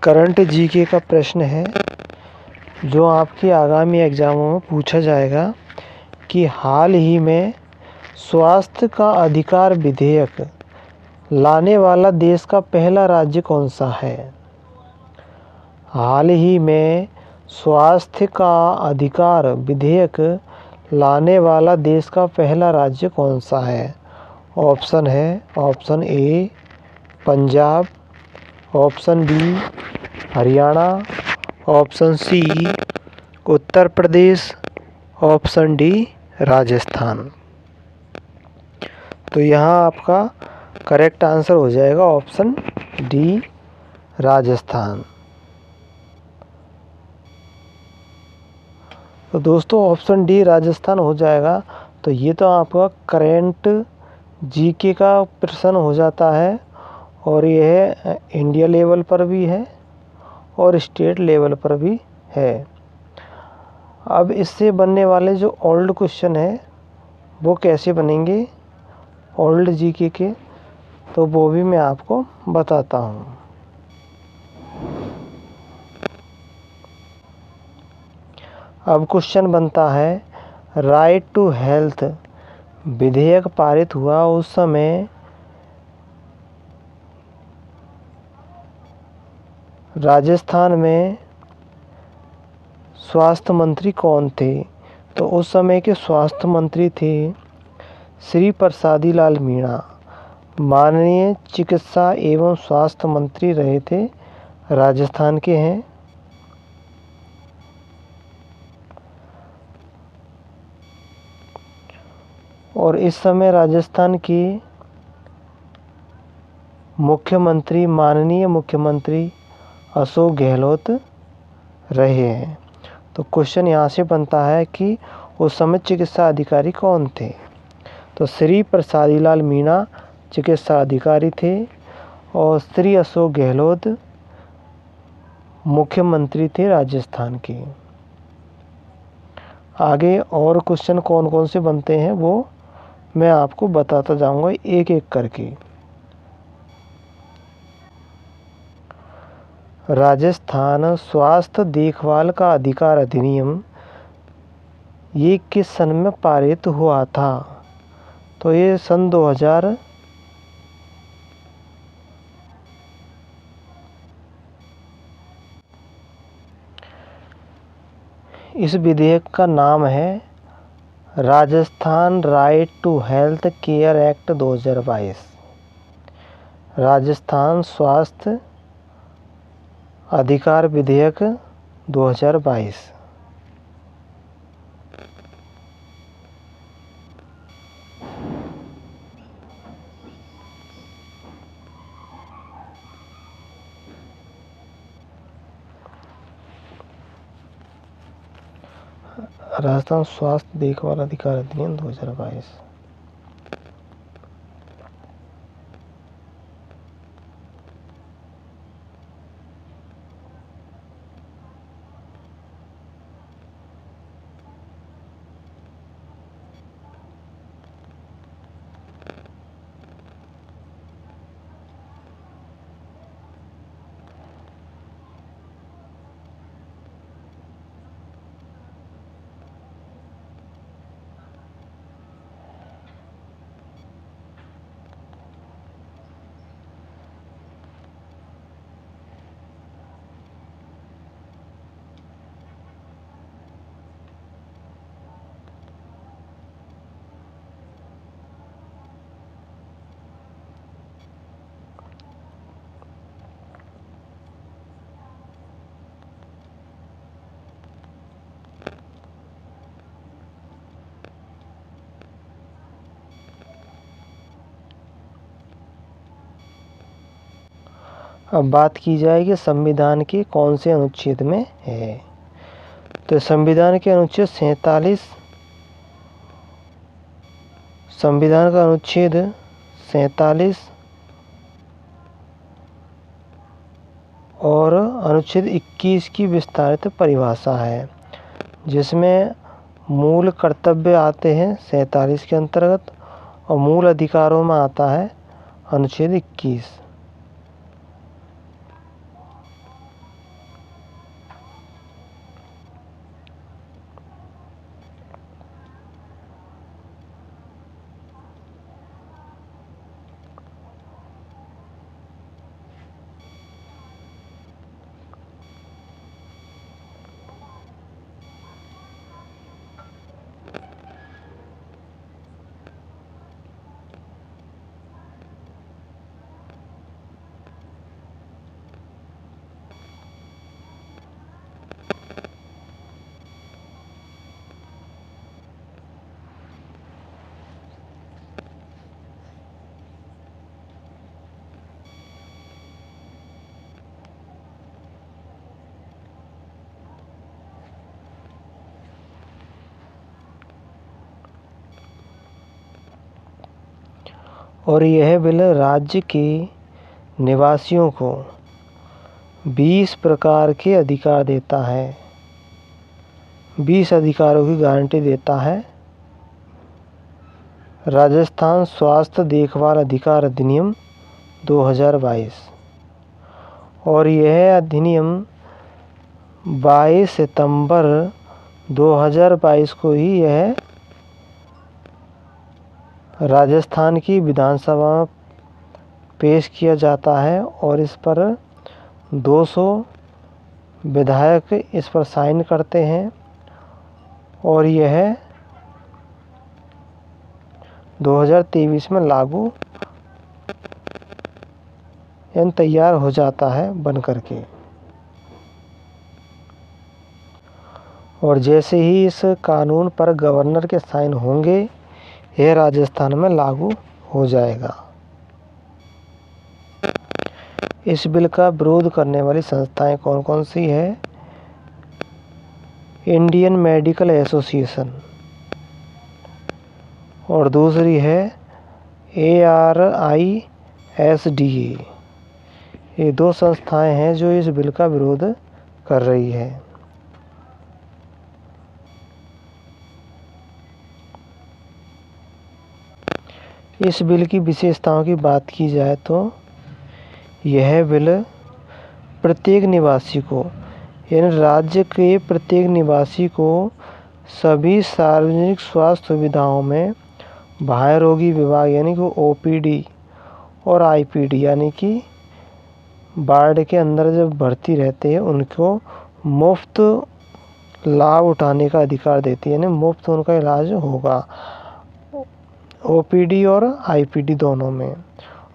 Current GK का प्रश्न है जो आपके आगामी एग्जामों में पूछा जाएगा कि हाल ही में स्वास्थ्य का अधिकार विधेयक लाने वाला देश का पहला राज्य कौन सा है। हाल ही में स्वास्थ्य का अधिकार विधेयक लाने वाला देश का पहला राज्य कौन सा है। ऑप्शन है option A Punjab, option B Haryana, option C Uttar Pradesh, option D Rajasthan. तो यहाँ आपका करेक्ट आंसर हो जाएगा ऑप्शन डी राजस्थान। तो दोस्तों ऑप्शन डी राजस्थान हो जाएगा। तो ये तो आपका करेंट जीके का प्रश्न हो जाता है और यह इंडिया लेवल पर भी है और स्टेट लेवल पर भी है। अब इससे बनने वाले जो ओल्ड क्वेश्चन है वो कैसे बनेंगे ओल्ड जीके के, तो वो भी मैं आपको बताता हूँ। अब क्वेश्चन बनता है राइट टू हेल्थ विधेयक पारित हुआ उस समय राजस्थान में स्वास्थ्य मंत्री कौन थे। तो उस समय के स्वास्थ्य मंत्री थे श्री प्रसादी लाल मीणा, माननीय चिकित्सा एवं स्वास्थ्य मंत्री रहे थे, राजस्थान के हैं। और इस समय राजस्थान की मुख्यमंत्री माननीय मुख्यमंत्री अशोक गहलोत रहे हैं। तो क्वेश्चन यहाँ से बनता है कि उस समय चिकित्सा अधिकारी कौन थे। तो श्री प्रसादी लाल मीणा चिकित्सा अधिकारी थे और श्री अशोक गहलोत मुख्यमंत्री थे राजस्थान के। आगे और क्वेश्चन कौन कौन से बनते हैं वो मैं आपको बताता जाऊंगा एक एक करके। राजस्थान स्वास्थ्य देखभाल का अधिकार अधिनियम ये किस सन में पारित हुआ था। तो ये सन 2000 इस विधेयक का नाम है Rajasthan right to health care act 2022। Rajasthan स्वास्थ्य अधिकार विधेयक 2022। राजस्थान स्वास्थ्य देखभाल अधिकार अधिनियम 2022। अब बात की जाएगी संविधान के कौन से अनुच्छेद में है। तो संविधान के अनुच्छेद 47, संविधान का अनुच्छेद 47 और अनुच्छेद 21 की विस्तारित परिभाषा है जिसमें मूल कर्तव्य आते हैं 47 के अंतर्गत और मूल अधिकारों में आता है अनुच्छेद 21। और यह बिल राज्य के निवासियों को 20 प्रकार के अधिकार देता है, 20 अधिकारों की गारंटी देता है। राजस्थान स्वास्थ्य देखभाल अधिकार अधिनियम 2022, और यह अधिनियम 22 सितंबर 2022 को ही यह राजस्थान की विधानसभा में पेश किया जाता है, और इस पर 200 विधायक इस पर साइन करते हैं, और यह 2023 में लागू यानी तैयार हो जाता है बन करके। और जैसे ही इस कानून पर गवर्नर के साइन होंगे, यह राजस्थान में लागू हो जाएगा। इस बिल का विरोध करने वाली संस्थाएं कौन कौन सी है? इंडियन मेडिकल एसोसिएशन, और दूसरी है ARISDA। ये 2 संस्थाएं हैं जो इस बिल का विरोध कर रही है। इस बिल की विशेषताओं की बात की जाए तो यह बिल प्रत्येक निवासी को, यानी राज्य के प्रत्येक निवासी को सभी सार्वजनिक स्वास्थ्य सुविधाओं में बाह्य रोगी विभाग यानी कि OPD और IPD यानी कि वार्ड के अंदर जब भर्ती रहते हैं उनको मुफ्त लाभ उठाने का अधिकार देती है, यानी मुफ्त उनका इलाज होगा OPD और IPD दोनों में।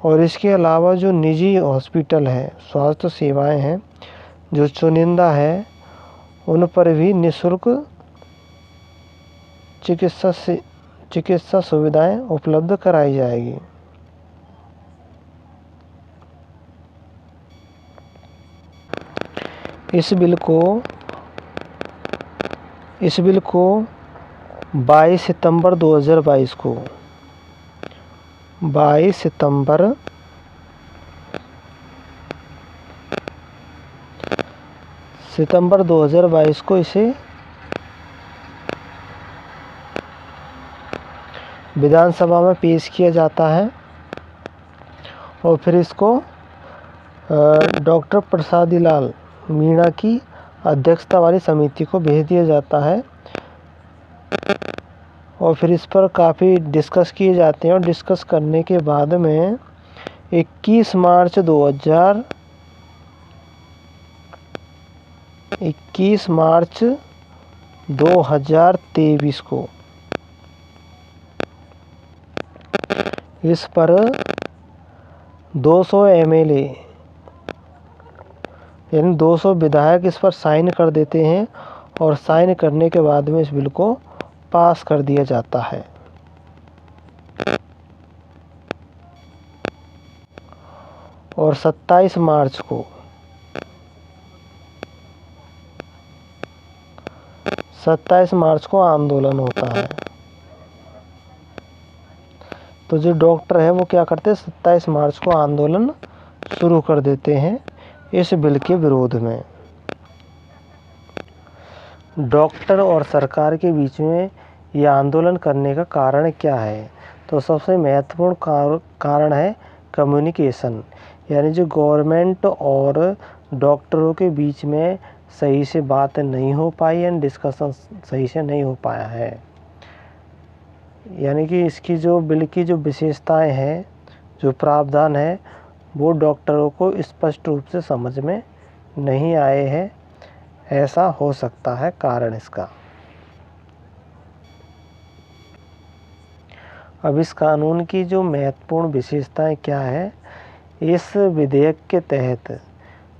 और इसके अलावा जो निजी हॉस्पिटल है, स्वास्थ्य सेवाएं हैं जो चुनिंदा है, उन पर भी निःशुल्क चिकित्सा सुविधाएं उपलब्ध कराई जाएगी। इस बिल को 22 सितंबर 2022 को 22 सितंबर 2022 को इसे विधानसभा में पेश किया जाता है, और फिर इसको डॉक्टर प्रसादी लाल मीणा की अध्यक्षता वाली समिति को भेज दिया जाता है, और फिर इस पर काफ़ी डिस्कस किए जाते हैं। और डिस्कस करने के बाद में 21 मार्च 2023 को इस पर 200 MLA यानी 200 विधायक इस पर साइन कर देते हैं, और साइन करने के बाद में इस बिल को पास कर दिया जाता है। और 27 मार्च को आंदोलन होता है। तो जो डॉक्टर है वो क्या करते हैं, 27 मार्च को आंदोलन शुरू कर देते हैं इस बिल के विरोध में। डॉक्टर और सरकार के बीच में यह आंदोलन करने का कारण क्या है? तो सबसे महत्वपूर्ण कारण है कम्युनिकेशन, यानी जो गवर्नमेंट और डॉक्टरों के बीच में सही से बात नहीं हो पाई एंड डिस्कशन सही से नहीं हो पाया है। यानी कि इसकी जो बिल की जो विशेषताएं हैं, जो प्रावधान है, वो डॉक्टरों को स्पष्ट रूप से समझ में नहीं आए हैं। ऐसा हो सकता है कारण इसका। अब इस कानून की जो महत्वपूर्ण विशेषताएं क्या है? इस विधेयक के तहत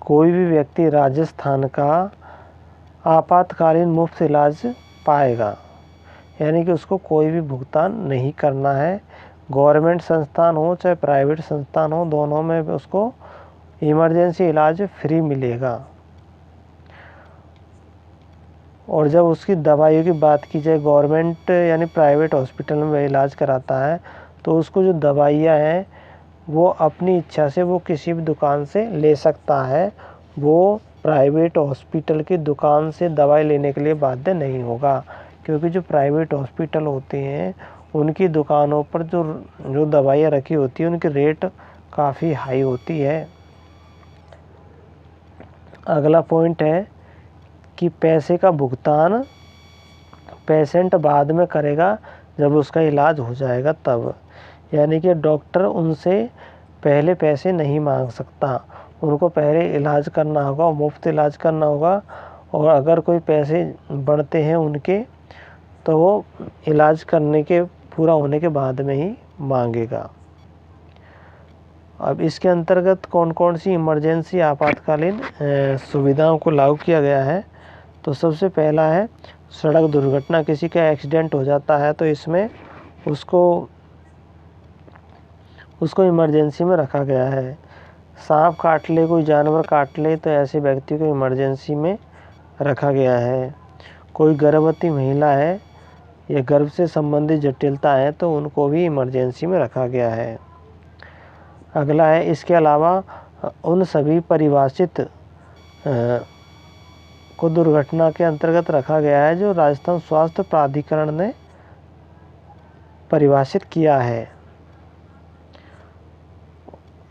कोई भी व्यक्ति राजस्थान का आपातकालीन मुफ्त इलाज पाएगा, यानी कि उसको कोई भी भुगतान नहीं करना है। गवर्नमेंट संस्थान हो चाहे प्राइवेट संस्थान हो, दोनों में उसको इमरजेंसी इलाज फ्री मिलेगा। और जब उसकी दवाइयों की बात की जाए, गवर्नमेंट यानी प्राइवेट हॉस्पिटल में वह इलाज कराता है तो उसको जो दवाइयाँ हैं वो अपनी इच्छा से वो किसी भी दुकान से ले सकता है, वो प्राइवेट हॉस्पिटल की दुकान से दवाई लेने के लिए बाध्य नहीं होगा। क्योंकि जो प्राइवेट हॉस्पिटल होते हैं उनकी दुकानों पर जो दवाइयाँ रखी होती हैं उनकी रेट काफ़ी हाई होती है। अगला पॉइंट है कि पैसे का भुगतान पेशेंट बाद में करेगा जब उसका इलाज हो जाएगा तब। यानी कि डॉक्टर उनसे पहले पैसे नहीं मांग सकता, उनको पहले इलाज करना होगा, मुफ्त इलाज करना होगा, और अगर कोई पैसे बढ़ते हैं उनके तो वो इलाज करने के पूरा होने के बाद में ही मांगेगा। अब इसके अंतर्गत कौन कौन सी इमरजेंसी आपातकालीन सुविधाओं को लागू किया गया है, तो सबसे पहला है सड़क दुर्घटना। किसी का एक्सीडेंट हो जाता है तो इसमें उसको इमरजेंसी में रखा गया है। सांप काट ले, कोई जानवर काट ले तो ऐसे व्यक्ति को इमरजेंसी में रखा गया है। कोई गर्भवती महिला है या गर्भ से संबंधित जटिलता है तो उनको भी इमरजेंसी में रखा गया है। अगला है इसके अलावा उन सभी परिभाषित को दुर्घटना के अंतर्गत रखा गया है जो राजस्थान स्वास्थ्य प्राधिकरण ने परिभाषित किया है।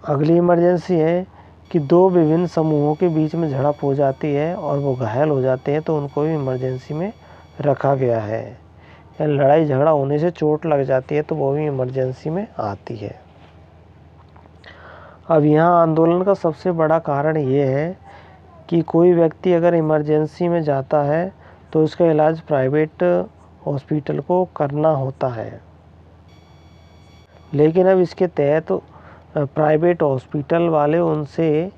अगली इमरजेंसी है कि दो विभिन्न समूहों के बीच में झड़प हो जाती है और वो घायल हो जाते हैं तो उनको भी इमरजेंसी में रखा गया है। या लड़ाई झगड़ा होने से चोट लग जाती है तो वो भी इमरजेंसी में आती है। अब यहाँ आंदोलन का सबसे बड़ा कारण ये है कि कोई व्यक्ति अगर इमरजेंसी में जाता है तो उसका इलाज प्राइवेट हॉस्पिटल को करना होता है, लेकिन अब इसके तहत प्राइवेट हॉस्पिटल वाले उनसे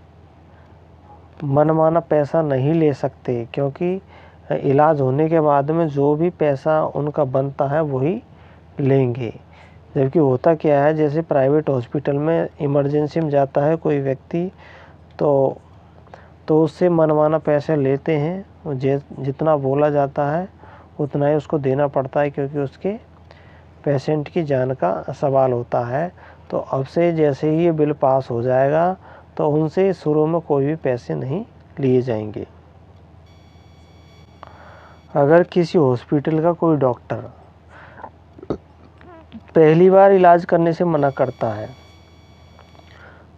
मनमाना पैसा नहीं ले सकते, क्योंकि इलाज होने के बाद में जो भी पैसा उनका बनता है वही लेंगे। जबकि होता क्या है, जैसे प्राइवेट हॉस्पिटल में इमरजेंसी में जाता है कोई व्यक्ति तो उससे मनमाना पैसे लेते हैं, जितना बोला जाता है उतना ही उसको देना पड़ता है, क्योंकि उसके पेशेंट की जान का सवाल होता है। तो अब से जैसे ही ये बिल पास हो जाएगा तो उनसे शुरू में कोई भी पैसे नहीं लिए जाएंगे। अगर किसी हॉस्पिटल का कोई डॉक्टर पहली बार इलाज करने से मना करता है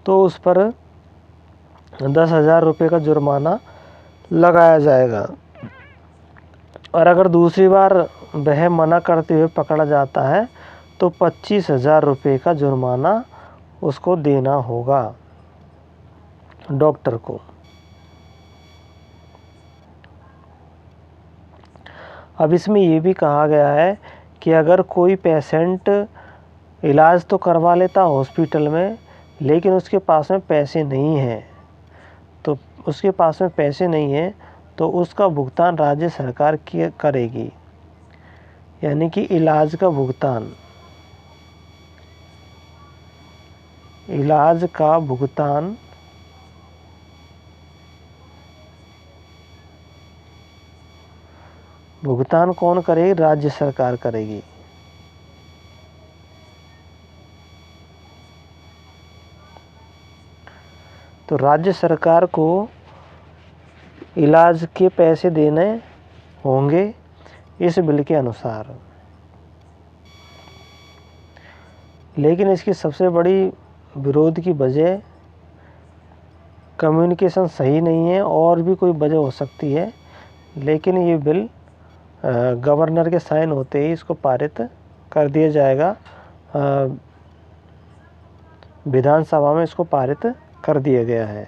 तो उस पर 10,000 रुपये का जुर्माना लगाया जाएगा, और अगर दूसरी बार वह मना करते हुए पकड़ा जाता है तो 25,000 रुपये का जुर्माना उसको देना होगा डॉक्टर को। अब इसमें ये भी कहा गया है कि अगर कोई पेशेंट इलाज तो करवा लेता हॉस्पिटल में, लेकिन उसके पास में पैसे नहीं हैं, तो उसका भुगतान राज्य सरकार करेगी। यानी कि इलाज का भुगतान कौन करेगी? राज्य सरकार करेगी। तो राज्य सरकार को इलाज के पैसे देने होंगे इस बिल के अनुसार। लेकिन इसकी सबसे बड़ी विरोध की वजह कम्युनिकेशन सही नहीं है, और भी कोई वजह हो सकती है, लेकिन ये बिल गवर्नर के साइन होते ही इसको पारित कर दिया जाएगा। विधानसभा में इसको पारित कर दिया गया है।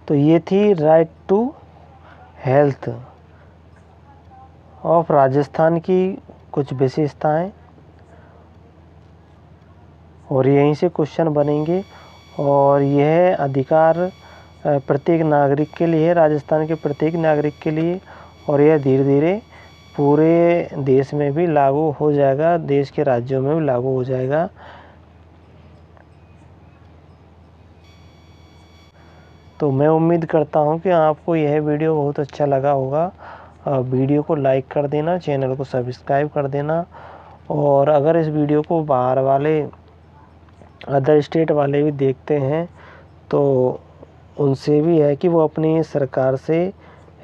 तो ये थी right to health of Rajasthan की कुछ विशेषताएं, और यहीं से क्वेश्चन बनेंगे, और यह अधिकार प्रत्येक नागरिक के लिए है, राजस्थान के प्रत्येक नागरिक के लिए, और यह धीरे धीरे पूरे देश में भी लागू हो जाएगा, देश के राज्यों में भी लागू हो जाएगा। तो मैं उम्मीद करता हूं कि आपको यह वीडियो बहुत अच्छा लगा होगा। वीडियो को लाइक कर देना, चैनल को सब्सक्राइब कर देना, और अगर इस वीडियो को बाहर वाले अदर स्टेट वाले भी देखते हैं तो उनसे भी है कि वो अपनी सरकार से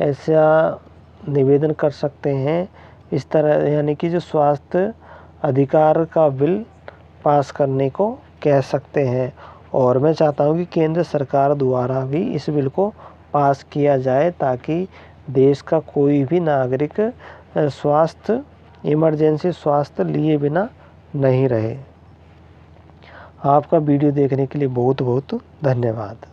ऐसा निवेदन कर सकते हैं, इस तरह यानी कि जो स्वास्थ्य अधिकार का बिल पास करने को कह सकते हैं। और मैं चाहता हूं कि केंद्र सरकार द्वारा भी इस बिल को पास किया जाए ताकि देश का कोई भी नागरिक स्वास्थ्य इमरजेंसी स्वास्थ्य लिए बिना नहीं रहे। आपका वीडियो देखने के लिए बहुत बहुत धन्यवाद।